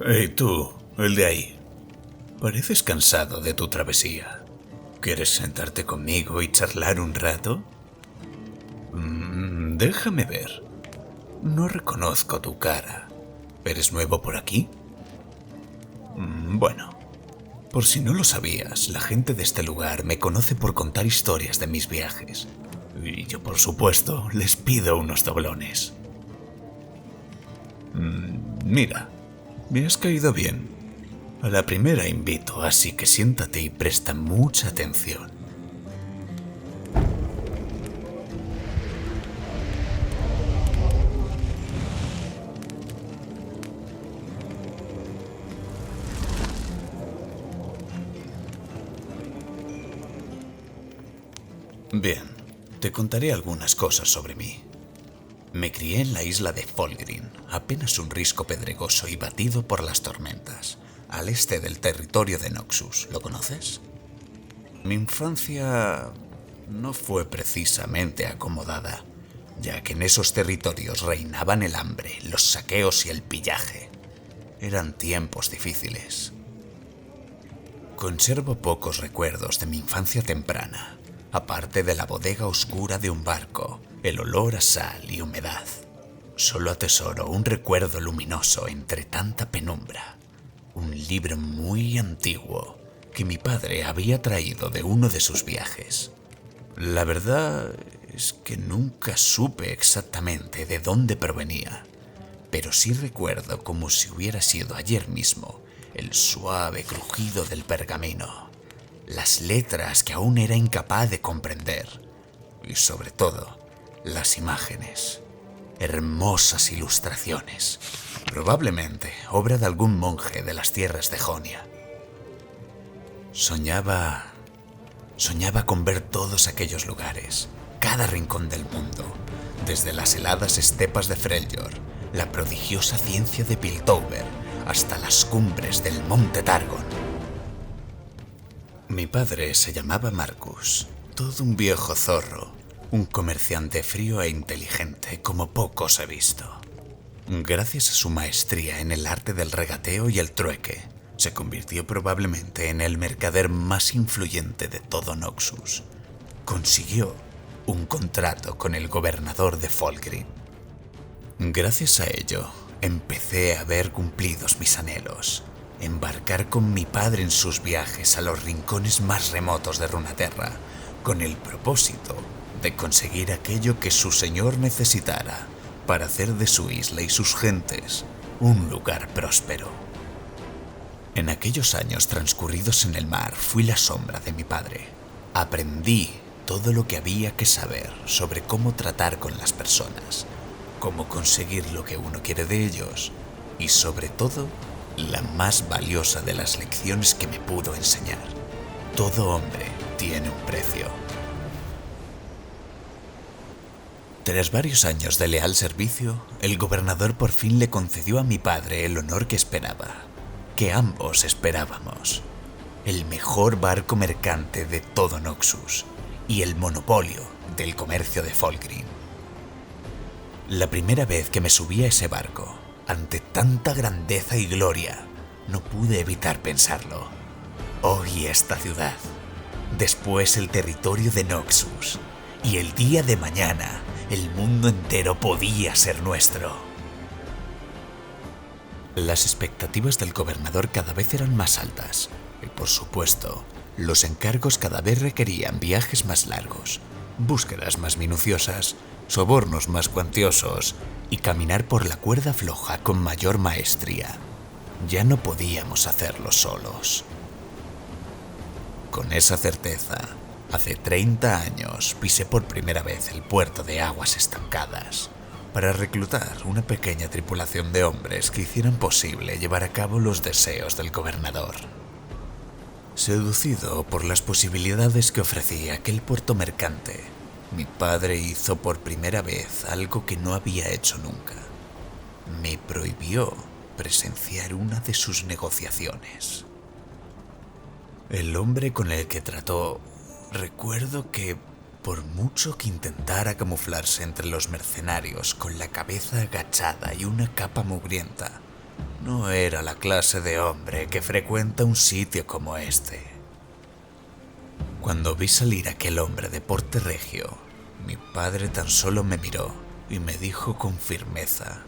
Hey tú, el de ahí. Pareces cansado de tu travesía. ¿Quieres sentarte conmigo y charlar un rato? Déjame ver. No reconozco tu cara. ¿Eres nuevo por aquí? Bueno, por si no lo sabías, la gente de este lugar me conoce por contar historias de mis viajes. Y yo, por supuesto, les pido unos doblones. Mira, me has caído bien. A la primera invito, así que siéntate y presta mucha atención. Bien, te contaré algunas cosas sobre mí. Me crié en la isla de Folgrin, apenas un risco pedregoso y batido por las tormentas, al este del territorio de Noxus. ¿Lo conoces? Mi infancia no fue precisamente acomodada, ya que en esos territorios reinaban el hambre, los saqueos y el pillaje. Eran tiempos difíciles. Conservo pocos recuerdos de mi infancia temprana, aparte de la bodega oscura de un barco, el olor a sal y humedad. Solo atesoro un recuerdo luminoso entre tanta penumbra. Un libro muy antiguo que mi padre había traído de uno de sus viajes. La verdad es que nunca supe exactamente de dónde provenía, pero sí recuerdo como si hubiera sido ayer mismo el suave crujido del pergamino, las letras que aún era incapaz de comprender y sobre todo las imágenes, hermosas ilustraciones, probablemente obra de algún monje de las tierras de Jonia. Soñaba con ver todos aquellos lugares, cada rincón del mundo, desde las heladas estepas de Freljord, la prodigiosa ciencia de Piltover, hasta las cumbres del monte Targon. Mi padre se llamaba Marcus, todo un viejo zorro, un comerciante frío e inteligente como pocos he visto. Gracias a su maestría en el arte del regateo y el trueque, se convirtió probablemente en el mercader más influyente de todo Noxus. Consiguió un contrato con el gobernador de Folgrin. Gracias a ello, empecé a ver cumplidos mis anhelos, embarcar con mi padre en sus viajes a los rincones más remotos de Runaterra, con el propósito de conseguir aquello que su señor necesitara para hacer de su isla y sus gentes un lugar próspero. En aquellos años transcurridos en el mar fui la sombra de mi padre. Aprendí todo lo que había que saber sobre cómo tratar con las personas, cómo conseguir lo que uno quiere de ellos y sobre todo, la más valiosa de las lecciones que me pudo enseñar. Todo hombre tiene un precio. Tras varios años de leal servicio, el gobernador por fin le concedió a mi padre el honor que esperaba, que ambos esperábamos: el mejor barco mercante de todo Noxus y el monopolio del comercio de Folgrin. La primera vez que me subí a ese barco, ante tanta grandeza y gloria, no pude evitar pensarlo. Hoy esta ciudad, después el territorio de Noxus, y el día de mañana el mundo entero podía ser nuestro. Las expectativas del gobernador cada vez eran más altas, y por supuesto, los encargos cada vez requerían viajes más largos, búsquedas más minuciosas, sobornos más cuantiosos y caminar por la cuerda floja con mayor maestría. Ya no podíamos hacerlo solos. Con esa certeza, hace 30 años pisé por primera vez el puerto de Aguas Estancadas para reclutar una pequeña tripulación de hombres que hicieran posible llevar a cabo los deseos del gobernador. Seducido por las posibilidades que ofrecía aquel puerto mercante, mi padre hizo por primera vez algo que no había hecho nunca. Me prohibió presenciar una de sus negociaciones. El hombre con el que trató, recuerdo que, por mucho que intentara camuflarse entre los mercenarios con la cabeza agachada y una capa mugrienta, No era la clase de hombre que frecuenta un sitio como este. Cuando vi salir a aquel hombre de porte regio, mi padre tan solo me miró y me dijo con firmeza: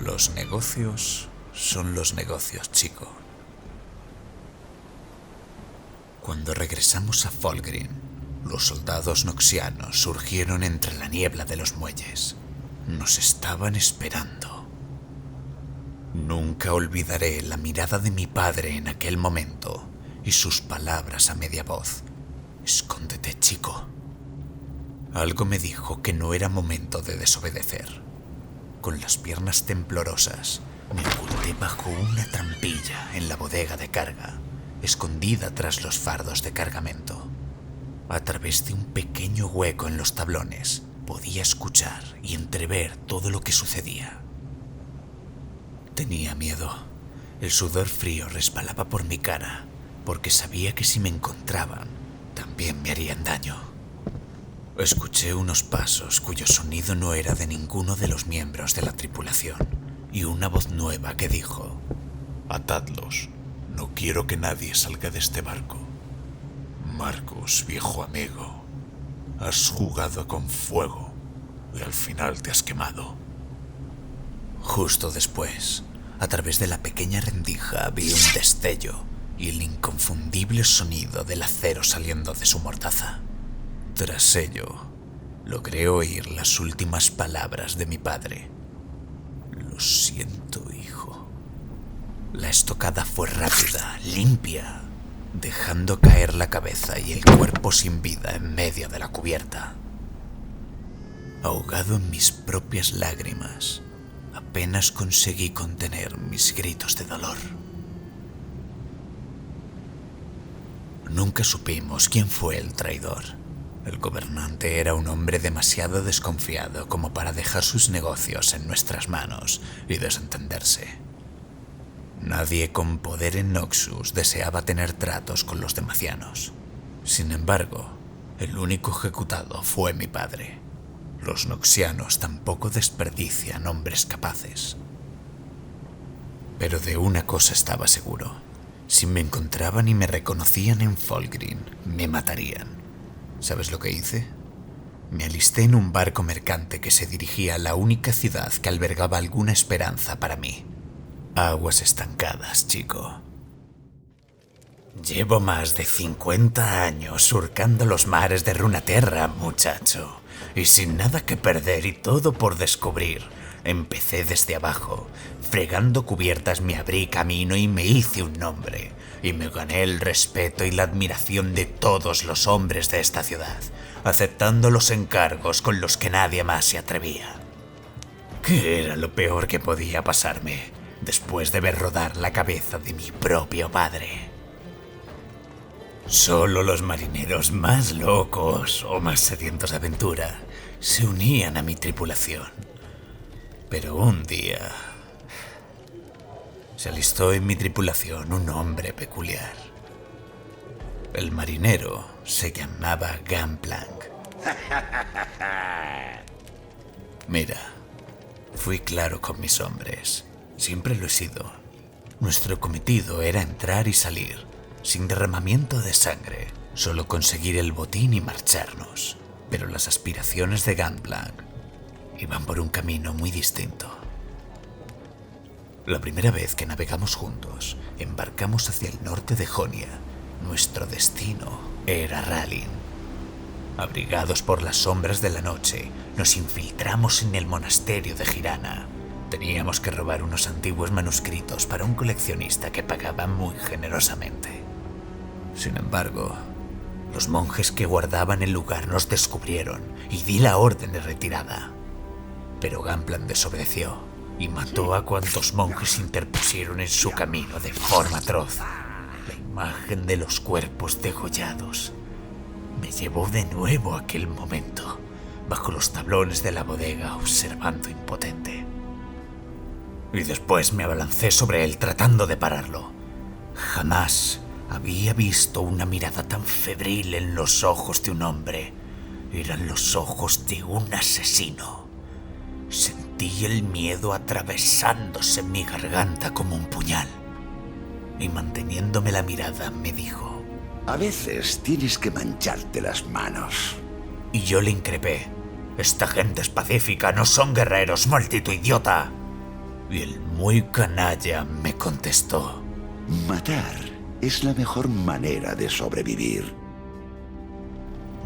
los negocios son los negocios, chico. Cuando regresamos a Fallgrim, los soldados noxianos surgieron entre la niebla de los muelles. Nos estaban esperando. Nunca olvidaré la mirada de mi padre en aquel momento y sus palabras a media voz: escóndete, chico. Algo me dijo que no era momento de desobedecer. Con las piernas temblorosas, me oculté bajo una trampilla en la bodega de carga, escondida tras los fardos de cargamento. A través de un pequeño hueco en los tablones, podía escuchar y entrever todo lo que sucedía. Tenía miedo. El sudor frío resbalaba por mi cara, porque sabía que si me encontraban, también me harían daño. Escuché unos pasos cuyo sonido no era de ninguno de los miembros de la tripulación, y una voz nueva que dijo: atadlos, no quiero que nadie salga de este barco. Marcus, viejo amigo, has jugado con fuego y al final te has quemado. Justo después, a través de la pequeña rendija, vi un destello y el inconfundible sonido del acero saliendo de su mordaza. Tras ello, logré oír las últimas palabras de mi padre: lo siento, hijo. La estocada fue rápida, limpia, dejando caer la cabeza y el cuerpo sin vida en medio de la cubierta. Ahogado en mis propias lágrimas, apenas conseguí contener mis gritos de dolor. Nunca supimos quién fue el traidor. El gobernante era un hombre demasiado desconfiado como para dejar sus negocios en nuestras manos y desentenderse. Nadie con poder en Noxus deseaba tener tratos con los demacianos. Sin embargo, el único ejecutado fue mi padre. Los noxianos tampoco desperdician hombres capaces. Pero de una cosa estaba seguro: si me encontraban y me reconocían en Fallgrim, me matarían. ¿Sabes lo que hice? Me alisté en un barco mercante que se dirigía a la única ciudad que albergaba alguna esperanza para mí. Aguas estancadas, chico. Llevo más de 50 años surcando los mares de Runeterra, muchacho. Y sin nada que perder y todo por descubrir, empecé desde abajo. Fregando cubiertas me abrí camino y me hice un nombre. Y me gané el respeto y la admiración de todos los hombres de esta ciudad, aceptando los encargos con los que nadie más se atrevía. ¿Qué era lo peor que podía pasarme después de ver rodar la cabeza de mi propio padre? Solo los marineros más locos o más sedientos de aventura se unían a mi tripulación. Pero un día se alistó en mi tripulación un hombre peculiar. El marinero se llamaba Gunplank. Mira, fui claro con mis hombres. Siempre lo he sido. Nuestro cometido era entrar y salir, sin derramamiento de sangre, solo conseguir el botín y marcharnos. Pero las aspiraciones de Gunplank iban por un camino muy distinto. La primera vez que navegamos juntos, embarcamos hacia el norte de Jonia. Nuestro destino era Ralin. Abrigados por las sombras de la noche, nos infiltramos en el monasterio de Girana. Teníamos que robar unos antiguos manuscritos para un coleccionista que pagaba muy generosamente. Sin embargo, los monjes que guardaban el lugar nos descubrieron y di la orden de retirada. Pero Gunplank desobedeció y mató a cuantos monjes interpusieron en su camino de forma atroz. La imagen de los cuerpos degollados me llevó de nuevo a aquel momento, bajo los tablones de la bodega, observando impotente. Y después me abalancé sobre él tratando de pararlo. Jamás había visto una mirada tan febril en los ojos de un hombre. Eran los ojos de un asesino. Sentí Sentí el miedo atravesándose mi garganta como un puñal. Y manteniéndome la mirada me dijo: a veces tienes que mancharte las manos. Y yo le increpé: esta gente es pacífica, no son guerreros, maldito idiota. Y el muy canalla me contestó: matar es la mejor manera de sobrevivir.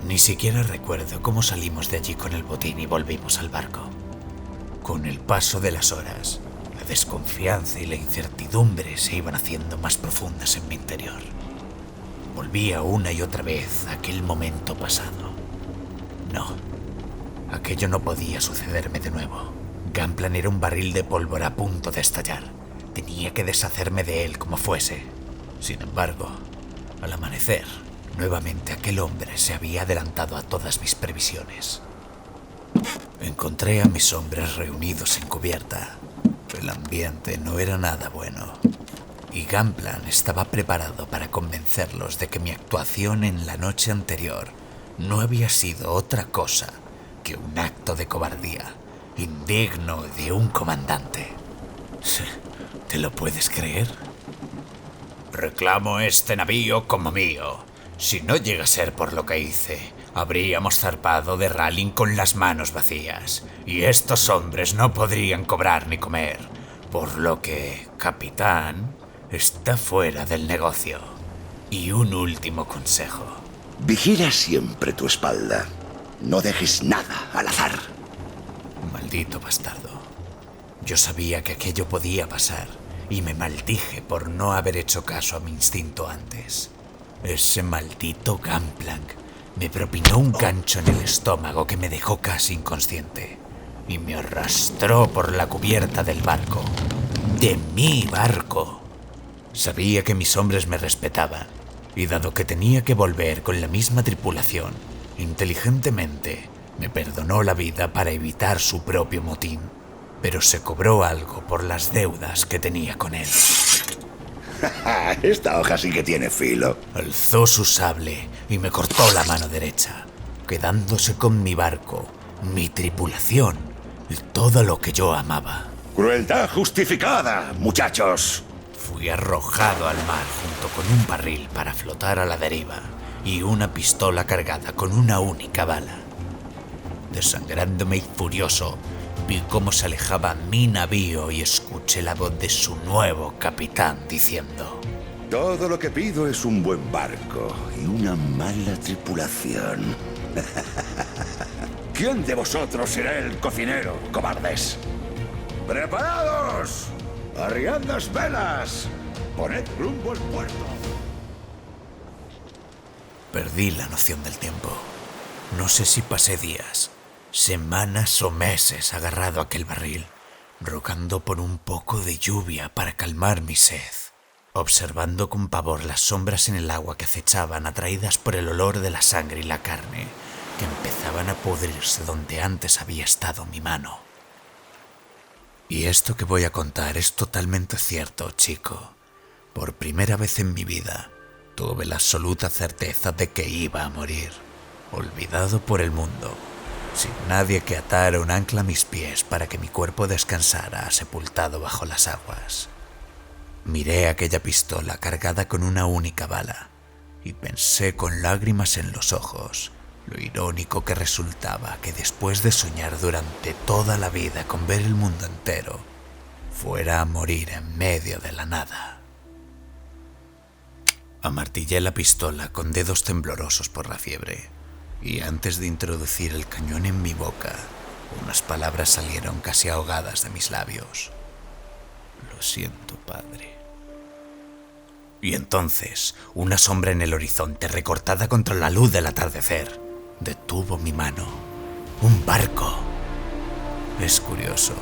Ni siquiera recuerdo cómo salimos de allí con el botín y volvimos al barco. Con el paso de las horas, la desconfianza y la incertidumbre se iban haciendo más profundas en mi interior. Volvía una y otra vez a aquel momento pasado. No, aquello no podía sucederme de nuevo. Gunplan era un barril de pólvora a punto de estallar. Tenía que deshacerme de él como fuese. Sin embargo, al amanecer, nuevamente aquel hombre se había adelantado a todas mis previsiones. Encontré a mis hombres reunidos en cubierta. El ambiente no era nada bueno. Y Gunplan estaba preparado para convencerlos de que mi actuación en la noche anterior no había sido otra cosa que un acto de cobardía, indigno de un comandante. ¿Te lo puedes creer? Reclamo este navío como mío. Si no llega a ser por lo que hice, habríamos zarpado de Ralling con las manos vacías, y estos hombres no podrían cobrar ni comer, por lo que, capitán, está fuera del negocio. Y un último consejo: vigila siempre tu espalda. No dejes nada al azar. Maldito bastardo. Yo sabía que aquello podía pasar y me maldije por no haber hecho caso a mi instinto antes. Ese maldito Gunplan me propinó un gancho en el estómago que me dejó casi inconsciente y me arrastró por la cubierta del barco. ¡De mi barco! Sabía que mis hombres me respetaban y dado que tenía que volver con la misma tripulación, inteligentemente me perdonó la vida para evitar su propio motín, pero se cobró algo por las deudas que tenía con él. Esta hoja sí que tiene filo. Alzó su sable y me cortó la mano derecha, quedándose con mi barco, mi tripulación y todo lo que yo amaba. Crueldad justificada, muchachos. Fui arrojado al mar junto con un barril para flotar a la deriva y una pistola cargada con una única bala. Desangrándome y furioso, vi cómo se alejaba mi navío y escuché la voz de su nuevo capitán diciendo: todo lo que pido es un buen barco y una mala tripulación. ¿Quién de vosotros será el cocinero, cobardes? ¡Preparados! ¡Arriad las velas! ¡Poned rumbo al puerto! Perdí la noción del tiempo. No sé si pasé días, semanas o meses agarrado a aquel barril, rogando por un poco de lluvia para calmar mi sed, observando con pavor las sombras en el agua que acechaban, atraídas por el olor de la sangre y la carne, que empezaban a pudrirse donde antes había estado mi mano. Y esto que voy a contar es totalmente cierto, chico. Por primera vez en mi vida, tuve la absoluta certeza de que iba a morir, olvidado por el mundo, sin nadie que atara un ancla a mis pies para que mi cuerpo descansara sepultado bajo las aguas. Miré aquella pistola cargada con una única bala y pensé con lágrimas en los ojos lo irónico que resultaba que después de soñar durante toda la vida con ver el mundo entero, fuera a morir en medio de la nada. Amartillé la pistola con dedos temblorosos por la fiebre, y antes de introducir el cañón en mi boca, unas palabras salieron casi ahogadas de mis labios. Lo siento, padre. Y entonces, una sombra en el horizonte recortada contra la luz del atardecer detuvo mi mano. ¡Un barco! Es curioso.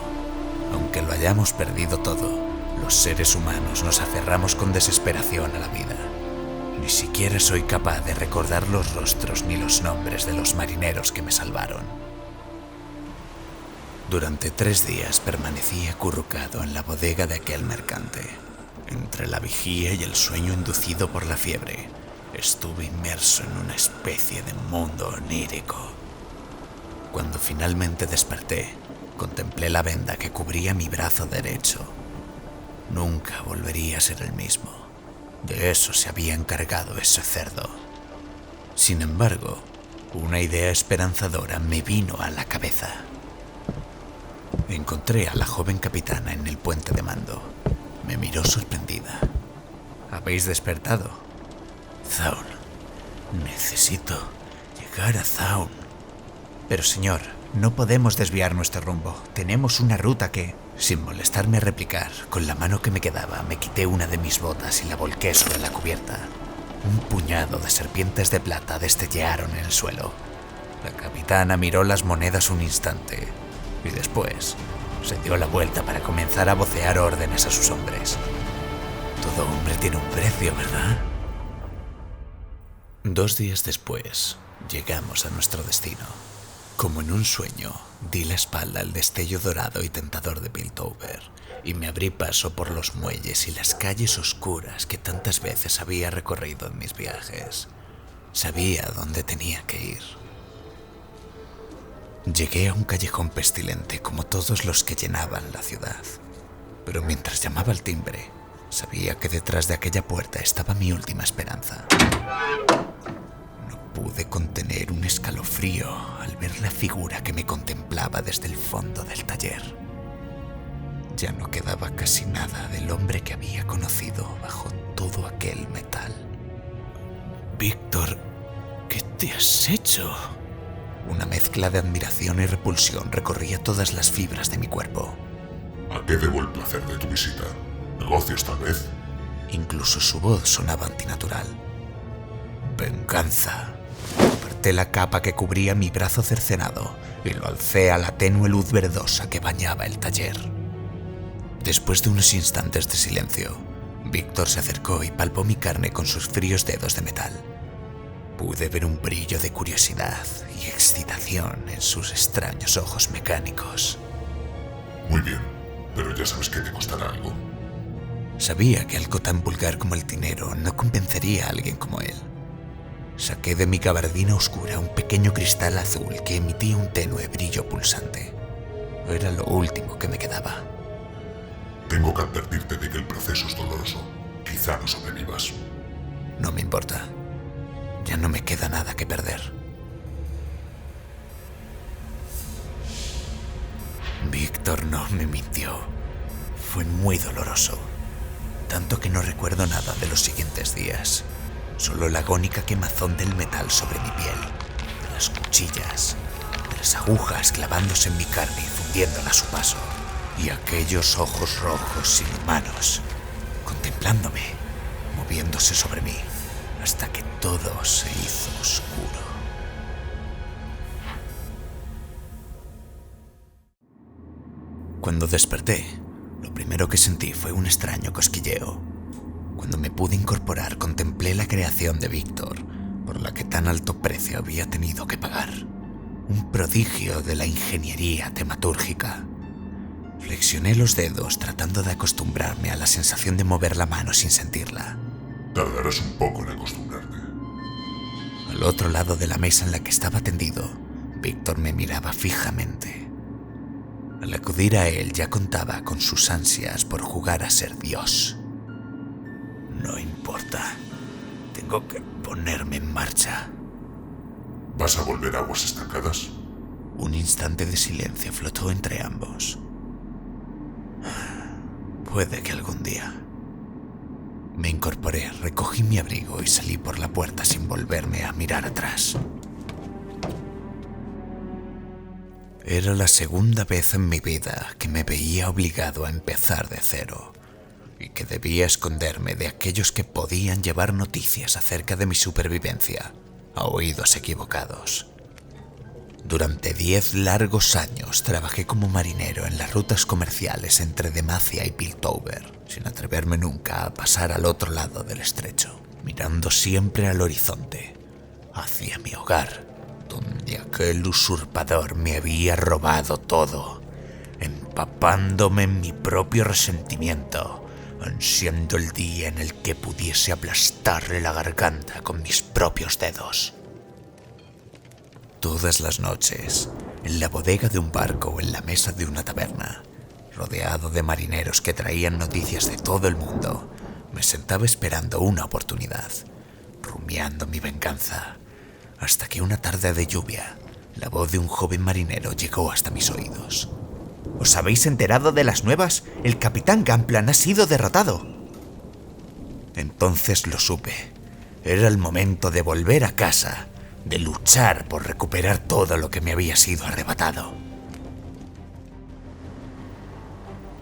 Aunque lo hayamos perdido todo, los seres humanos nos aferramos con desesperación a la vida. Ni siquiera soy capaz de recordar los rostros ni los nombres de los marineros que me salvaron. Durante 3 días permanecí acurrucado en la bodega de aquel mercante. Entre la vigía y el sueño inducido por la fiebre, estuve inmerso en una especie de mundo onírico. Cuando finalmente desperté, Contemplé la venda que cubría mi brazo derecho. Nunca volvería a ser el mismo. De eso se había encargado ese cerdo. Sin embargo, una idea esperanzadora me vino a la cabeza. Encontré a la joven capitana en el puente de mando. Me miró sorprendida. ¿Habéis despertado? Zaun. Necesito llegar a Zaun. Pero señor, no podemos desviar nuestro rumbo. Tenemos una ruta que... Sin molestarme a replicar, con la mano que me quedaba me quité una de mis botas y la volqué sobre la cubierta. Un puñado de serpientes de plata destellearon en el suelo. La capitana miró las monedas un instante y después se dio la vuelta para comenzar a vocear órdenes a sus hombres. Todo hombre tiene un precio, ¿verdad? 2 días después, llegamos a nuestro destino. Como en un sueño, di la espalda al destello dorado y tentador de Piltover y me abrí paso por los muelles y las calles oscuras que tantas veces había recorrido en mis viajes. Sabía dónde tenía que ir. Llegué a un callejón pestilente como todos los que llenaban la ciudad, pero mientras llamaba al timbre, sabía que detrás de aquella puerta estaba mi última esperanza. Pude contener un escalofrío al ver la figura que me contemplaba desde el fondo del taller. Ya no quedaba casi nada del hombre que había conocido bajo todo aquel metal. Víctor, ¿qué te has hecho? Una mezcla de admiración y repulsión recorría todas las fibras de mi cuerpo. ¿A qué debo el placer de tu visita? ¿Negocios, tal vez? Incluso su voz sonaba antinatural. Venganza. Aparté la capa que cubría mi brazo cercenado y lo alcé a la tenue luz verdosa que bañaba el taller. Después de unos instantes de silencio, Víctor se acercó y palpó mi carne con sus fríos dedos de metal. Pude ver un brillo de curiosidad y excitación en sus extraños ojos mecánicos. Muy bien, pero ya sabes que te costará algo. Sabía que algo tan vulgar como el dinero no convencería a alguien como él. Saqué de mi gabardina oscura un pequeño cristal azul que emitía un tenue brillo pulsante. Era lo último que me quedaba. Tengo que advertirte de que el proceso es doloroso. Quizá no sobrevivas. No me importa. Ya no me queda nada que perder. Víctor no me mintió. Fue muy doloroso. Tanto que no recuerdo nada de los siguientes días. Solo la agónica quemazón del metal sobre mi piel, de las cuchillas, de las agujas clavándose en mi carne y fundiéndola a su paso, y aquellos ojos rojos inhumanos, contemplándome, moviéndose sobre mí, hasta que todo se hizo oscuro. Cuando desperté, lo primero que sentí fue un extraño cosquilleo. Cuando me pude incorporar, contemplé la creación de Víctor, por la que tan alto precio había tenido que pagar. Un prodigio de la ingeniería tematúrgica. Flexioné los dedos tratando de acostumbrarme a la sensación de mover la mano sin sentirla. Tardarás un poco en acostumbrarte. Al otro lado de la mesa en la que estaba tendido, Víctor me miraba fijamente. Al acudir a él ya contaba con sus ansias por jugar a ser Dios. No importa. Tengo que ponerme en marcha. ¿Vas a volver a aguas estancadas? Un instante de silencio flotó entre ambos. Puede que algún día. Me incorporé, recogí mi abrigo y salí por la puerta sin volverme a mirar atrás. Era la segunda vez en mi vida que me veía obligado a empezar de cero y que debía esconderme de aquellos que podían llevar noticias acerca de mi supervivencia a oídos equivocados. Durante 10 largos años trabajé como marinero en las rutas comerciales entre Demacia y Piltover, sin atreverme nunca a pasar al otro lado del estrecho, mirando siempre al horizonte, hacia mi hogar, donde aquel usurpador me había robado todo, empapándome en mi propio resentimiento, ansiando el día en el que pudiese aplastarle la garganta con mis propios dedos. Todas las noches, en la bodega de un barco o en la mesa de una taberna, rodeado de marineros que traían noticias de todo el mundo, me sentaba esperando una oportunidad, rumiando mi venganza, hasta que una tarde de lluvia, la voz de un joven marinero llegó hasta mis oídos. ¿Os habéis enterado de las nuevas? El capitán Gunplan ha sido derrotado. Entonces lo supe. Era el momento de volver a casa, de luchar por recuperar todo lo que me había sido arrebatado.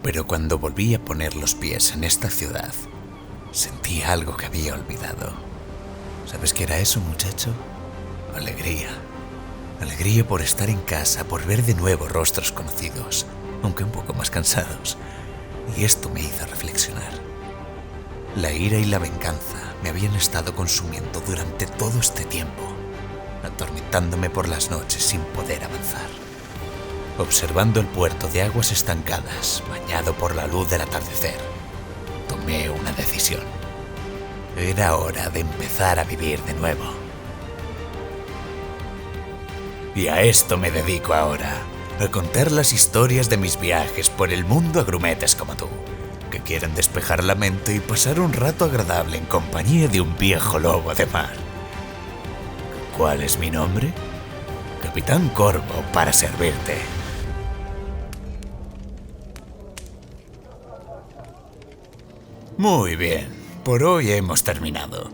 Pero cuando volví a poner los pies en esta ciudad, sentí algo que había olvidado. ¿Sabes qué era eso, muchacho? Alegría. Alegría por estar en casa, por ver de nuevo rostros conocidos, aunque un poco más cansados. Y esto me hizo reflexionar. La ira y la venganza me habían estado consumiendo durante todo este tiempo, atormentándome por las noches sin poder avanzar. Observando el puerto de aguas estancadas, bañado por la luz del atardecer, tomé una decisión. Era hora de empezar a vivir de nuevo. Y a esto me dedico ahora, a contar las historias de mis viajes por el mundo a grumetes como tú, que quieren despejar la mente y pasar un rato agradable en compañía de un viejo lobo de mar. ¿Cuál es mi nombre? Capitán Corvo, para servirte. Muy bien, por hoy hemos terminado.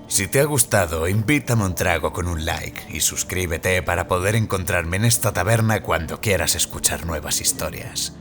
Si te ha gustado, invítame a un trago con un like y suscríbete para poder encontrarme en esta taberna cuando quieras escuchar nuevas historias.